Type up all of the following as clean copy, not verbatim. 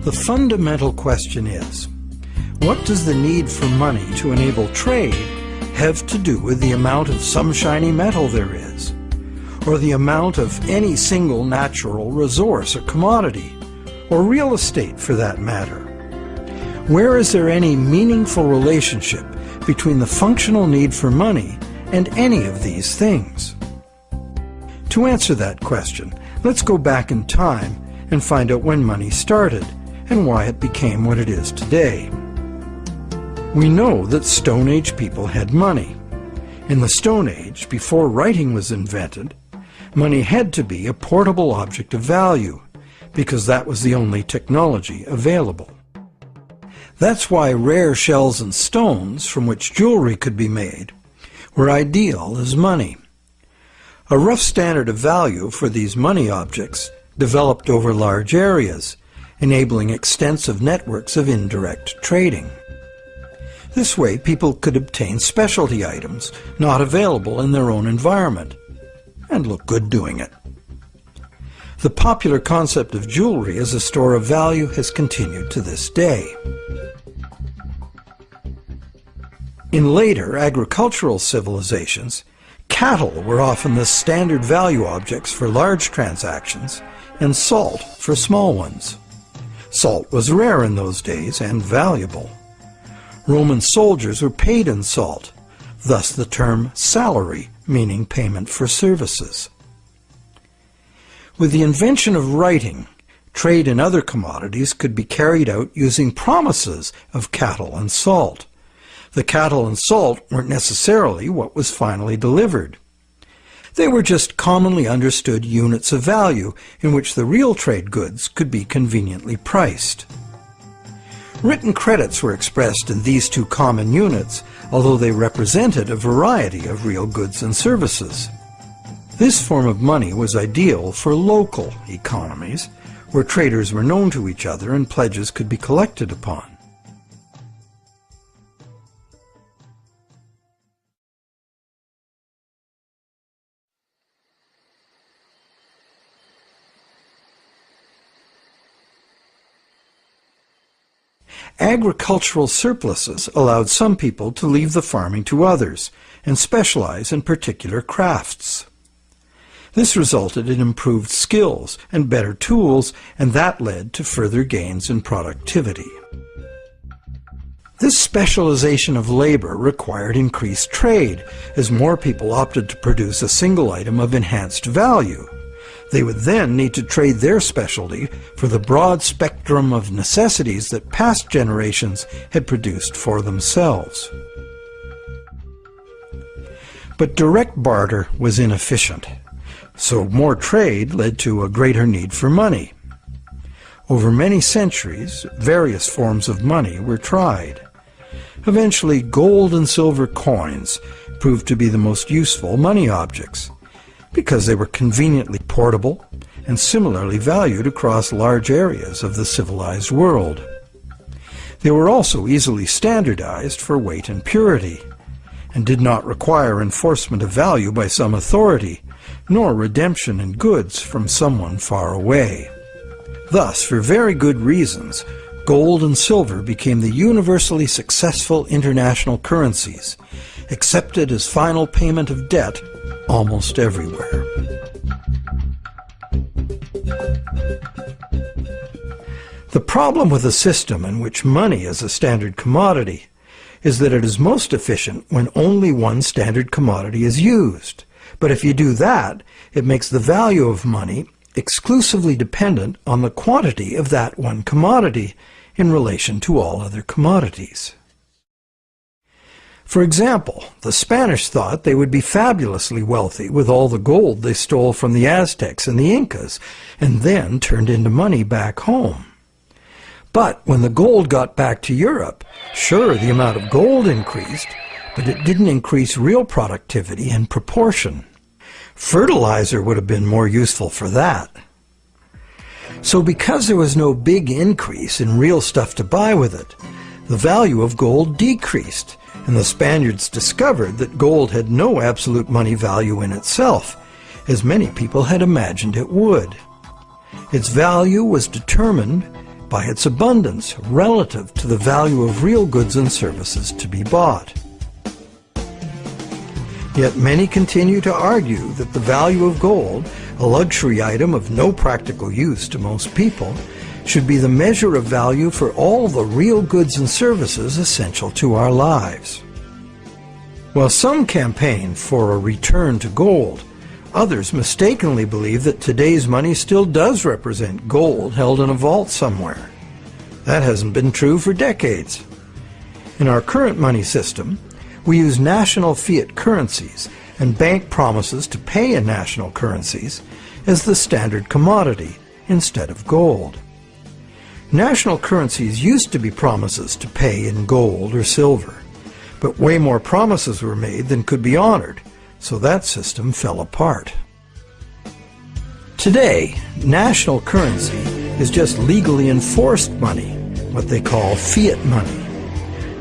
The fundamental question is, what does the need for money to enable trade have to do with the amount of some shiny metal there is, or the amount of any single natural resource or commodity, or real estate for that matter? Where is there any meaningful relationship between the functional need for money and any of these things? To answer that question, let's go back in time and find out when money started and why it became what it is today. We know that Stone Age people had money. In the Stone Age, before writing was invented, money had to be a portable object of value, because that was the only technology available. That's why rare shells and stones, from which jewelry could be made, were ideal as money. A rough standard of value for these money objects developed over large areas, enabling extensive networks of indirect trading. This way, people could obtain specialty items not available in their own environment, and look good doing it. The popular concept of jewelry as a store of value has continued to this day. In later agricultural civilizations, cattle were often the standard value objects for large transactions, and salt for small ones. Salt was rare in those days and valuable. Roman soldiers were paid in salt, thus the term salary, meaning payment for services. With the invention of writing, trade in other commodities could be carried out using promises of cattle and salt. The cattle and salt weren't necessarily what was finally delivered. They were just commonly understood units of value in which the real trade goods could be conveniently priced. Written credits were expressed in these two common units, although they represented a variety of real goods and services. This form of money was ideal for local economies, where traders were known to each other and pledges could be collected upon. Agricultural surpluses allowed some people to leave the farming to others and specialize in particular crafts. This resulted in improved skills and better tools, and that led to further gains in productivity. This specialization of labor required increased trade, as more people opted to produce a single item of enhanced value. They would then need to trade their specialty for the broad spectrum of necessities that past generations had produced for themselves. But direct barter was inefficient, so more trade led to a greater need for money. Over many centuries, various forms of money were tried. Eventually, gold and silver coins proved to be the most useful money objects, because they were conveniently portable and similarly valued across large areas of the civilized world. They were also easily standardized for weight and purity, and did not require enforcement of value by some authority, nor redemption in goods from someone far away. Thus, for very good reasons, gold and silver became the universally successful international currencies, accepted as final payment of debt almost everywhere. The problem with a system in which money is a standard commodity is that it is most efficient when only one standard commodity is used. But if you do that, it makes the value of money exclusively dependent on the quantity of that one commodity in relation to all other commodities. For example, the Spanish thought they would be fabulously wealthy with all the gold they stole from the Aztecs and the Incas, and then turned into money back home. But when the gold got back to Europe, sure, the amount of gold increased, but it didn't increase real productivity in proportion. Fertilizer would have been more useful for that. So because there was no big increase in real stuff to buy with it, the value of gold decreased, and the Spaniards discovered that gold had no absolute money value in itself, as many people had imagined it would. Its value was determined by its abundance relative to the value of real goods and services to be bought. Yet many continue to argue that the value of gold, a luxury item of no practical use to most people, should be the measure of value for all the real goods and services essential to our lives. While some campaign for a return to gold, others mistakenly believe that today's money still does represent gold held in a vault somewhere. That hasn't been true for decades. In our current money system, we use national fiat currencies and bank promises to pay in national currencies as the standard commodity instead of gold. National currencies used to be promises to pay in gold or silver, but way more promises were made than could be honored, so that system fell apart. Today, national currency is just legally enforced money, what they call fiat money.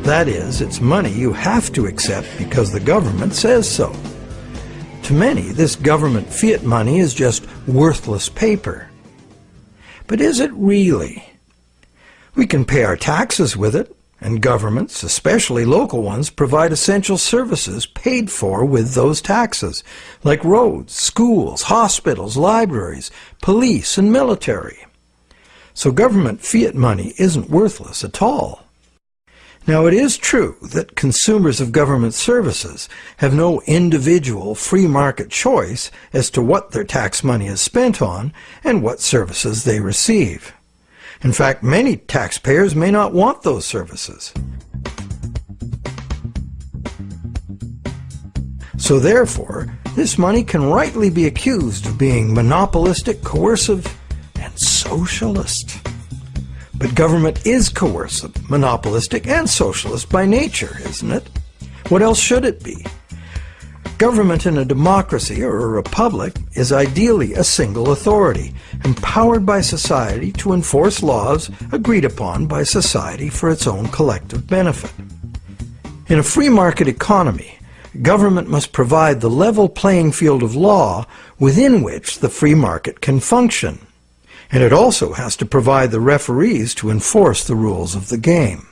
That is, it's money you have to accept because the government says so. To many, this government fiat money is just worthless paper. But is it really? We can pay our taxes with it, and governments, especially local ones, provide essential services paid for with those taxes, like roads, schools, hospitals, libraries, police, and military. So government fiat money isn't worthless at all. Now, it is true that consumers of government services have no individual free market choice as to what their tax money is spent on and what services they receive. In fact, many taxpayers may not want those services. So therefore, this money can rightly be accused of being monopolistic, coercive, and socialist. But government is coercive, monopolistic, and socialist by nature, isn't it? What else should it be? Government in a democracy or a republic is ideally a single authority, empowered by society to enforce laws agreed upon by society for its own collective benefit. In a free market economy, government must provide the level playing field of law within which the free market can function. And it also has to provide the referees to enforce the rules of the game.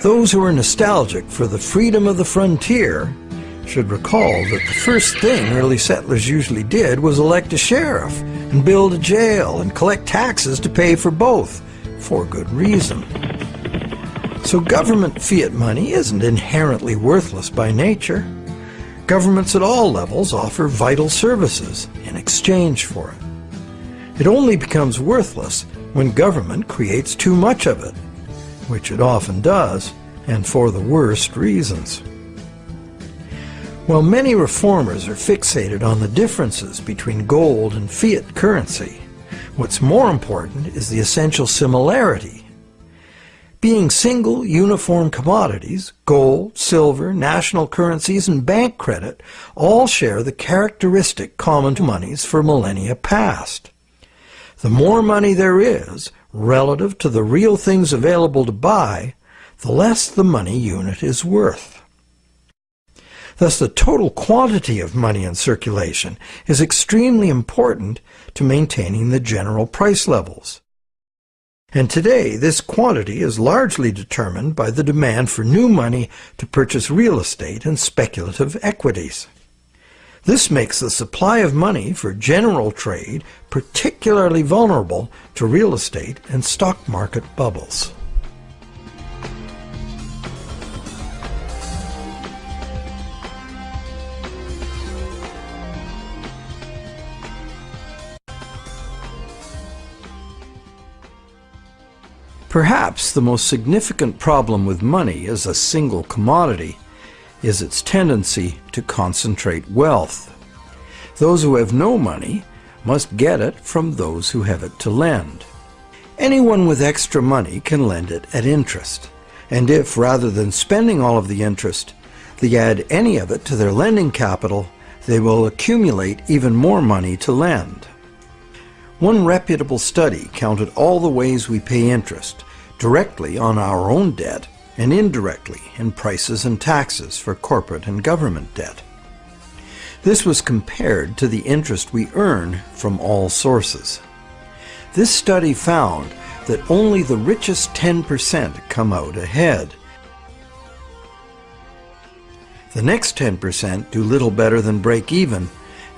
Those who are nostalgic for the freedom of the frontier should recall that the first thing early settlers usually did was elect a sheriff and build a jail and collect taxes to pay for both, for good reason. So government fiat money isn't inherently worthless by nature. Governments at all levels offer vital services in exchange for it. It only becomes worthless when government creates too much of it, which it often does, and for the worst reasons. While many reformers are fixated on the differences between gold and fiat currency, what's more important is the essential similarity. Being single, uniform commodities, gold, silver, national currencies, and bank credit all share the characteristic common to monies for millennia past. The more money there is, relative to the real things available to buy, the less the money unit is worth. Thus, the total quantity of money in circulation is extremely important to maintaining the general price levels. And today, this quantity is largely determined by the demand for new money to purchase real estate and speculative equities. This makes the supply of money for general trade particularly vulnerable to real estate and stock market bubbles. Perhaps the most significant problem with money as a single commodity is its tendency to concentrate wealth. Those who have no money must get it from those who have it to lend. Anyone with extra money can lend it at interest, and if, rather than spending all of the interest, they add any of it to their lending capital, they will accumulate even more money to lend. One reputable study counted all the ways we pay interest, directly on our own debt and indirectly in prices and taxes for corporate and government debt. This was compared to the interest we earn from all sources. This study found that only the richest 10% come out ahead. The next 10% do little better than break even,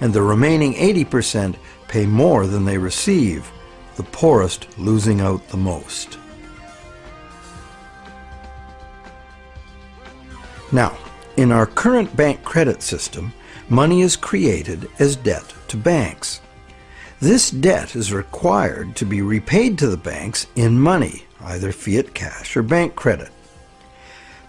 and the remaining 80% pay more than they receive, the poorest losing out the most. Now, in our current bank credit system, money is created as debt to banks. This debt is required to be repaid to the banks in money, either fiat cash or bank credit.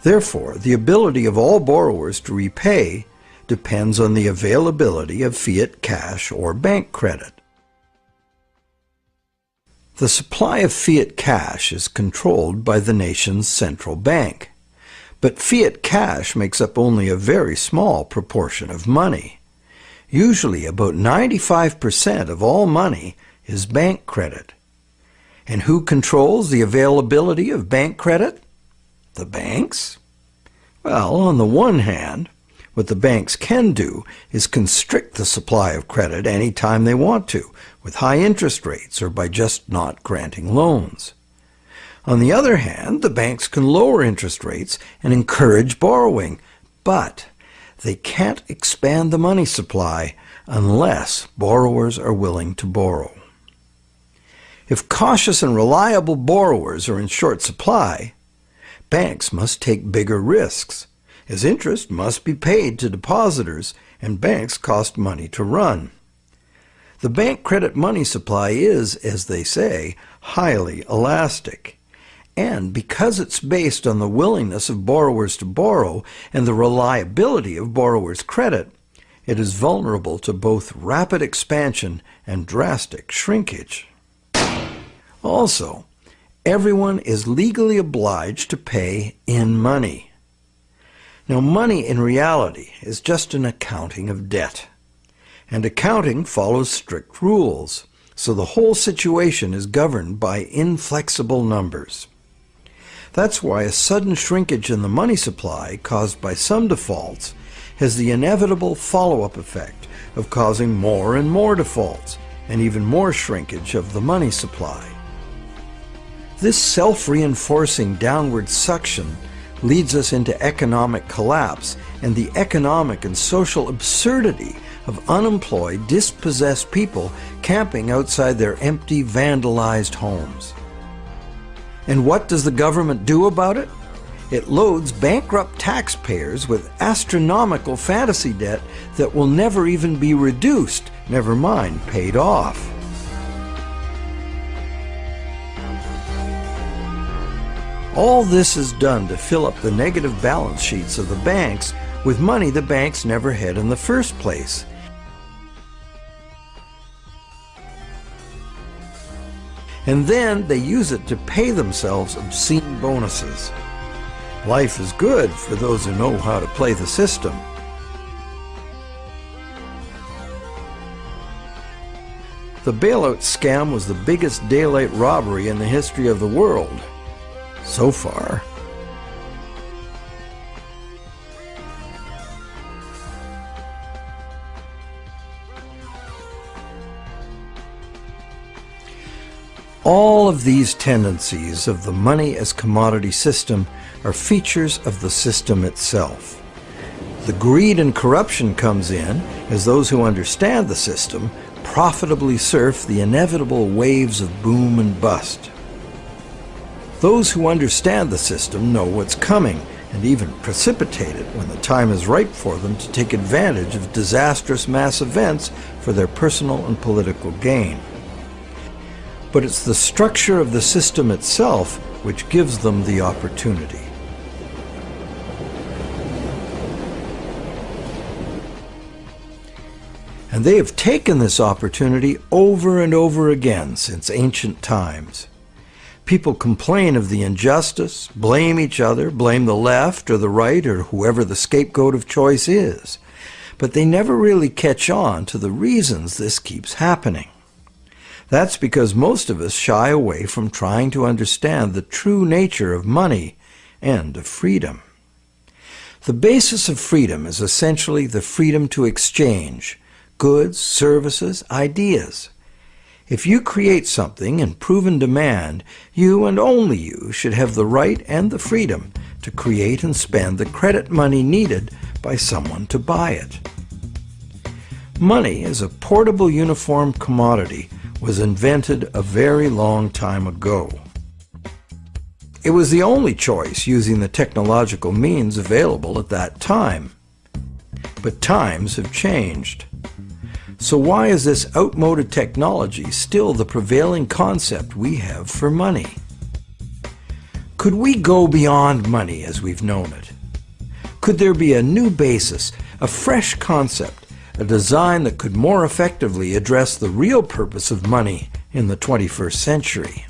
Therefore, the ability of all borrowers to repay depends on the availability of fiat cash or bank credit. The supply of fiat cash is controlled by the nation's central bank, but fiat cash makes up only a very small proportion of money. Usually about 95% of all money is bank credit. And who controls the availability of bank credit? The banks? Well, on the one hand, what the banks can do is constrict the supply of credit any time they want to, with high interest rates or by just not granting loans. On the other hand, the banks can lower interest rates and encourage borrowing, but they can't expand the money supply unless borrowers are willing to borrow. If cautious and reliable borrowers are in short supply, banks must take bigger risks, as interest must be paid to depositors and banks cost money to run. The bank credit money supply is, as they say, highly elastic. And because it's based on the willingness of borrowers to borrow and the reliability of borrowers' credit, it is vulnerable to both rapid expansion and drastic shrinkage. Also, everyone is legally obliged to pay in money. Now, money in reality is just an accounting of debt, and accounting follows strict rules, so the whole situation is governed by inflexible numbers. That's why a sudden shrinkage in the money supply caused by some defaults has the inevitable follow-up effect of causing more and more defaults and even more shrinkage of the money supply. This self-reinforcing downward suction leads us into economic collapse and the economic and social absurdity of unemployed, dispossessed people camping outside their empty, vandalized homes. And what does the government do about it? It loads bankrupt taxpayers with astronomical fantasy debt that will never even be reduced, never mind paid off. All this is done to fill up the negative balance sheets of the banks with money the banks never had in the first place. And then they use it to pay themselves obscene bonuses. Life is good for those who know how to play the system. The bailout scam was the biggest daylight robbery in the history of the world, so far. All of these tendencies of the money as commodity system are features of the system itself. The greed and corruption comes in as those who understand the system profitably surf the inevitable waves of boom and bust. Those who understand the system know what's coming and even precipitate it when the time is ripe for them to take advantage of disastrous mass events for their personal and political gain. But it's the structure of the system itself which gives them the opportunity. And they have taken this opportunity over and over again since ancient times. People complain of the injustice, blame each other, blame the left or the right or whoever the scapegoat of choice is. But they never really catch on to the reasons this keeps happening. That's because most of us shy away from trying to understand the true nature of money and of freedom. The basis of freedom is essentially the freedom to exchange goods, services, ideas. If you create something in proven demand, you and only you should have the right and the freedom to create and spend the credit money needed by someone to buy it. Money as a portable uniform commodity was invented a very long time ago. It was the only choice using the technological means available at that time. But times have changed. So why is this outmoded technology still the prevailing concept we have for money? Could we go beyond money as we've known it? Could there be a new basis, a fresh concept, a design that could more effectively address the real purpose of money in the 21st century?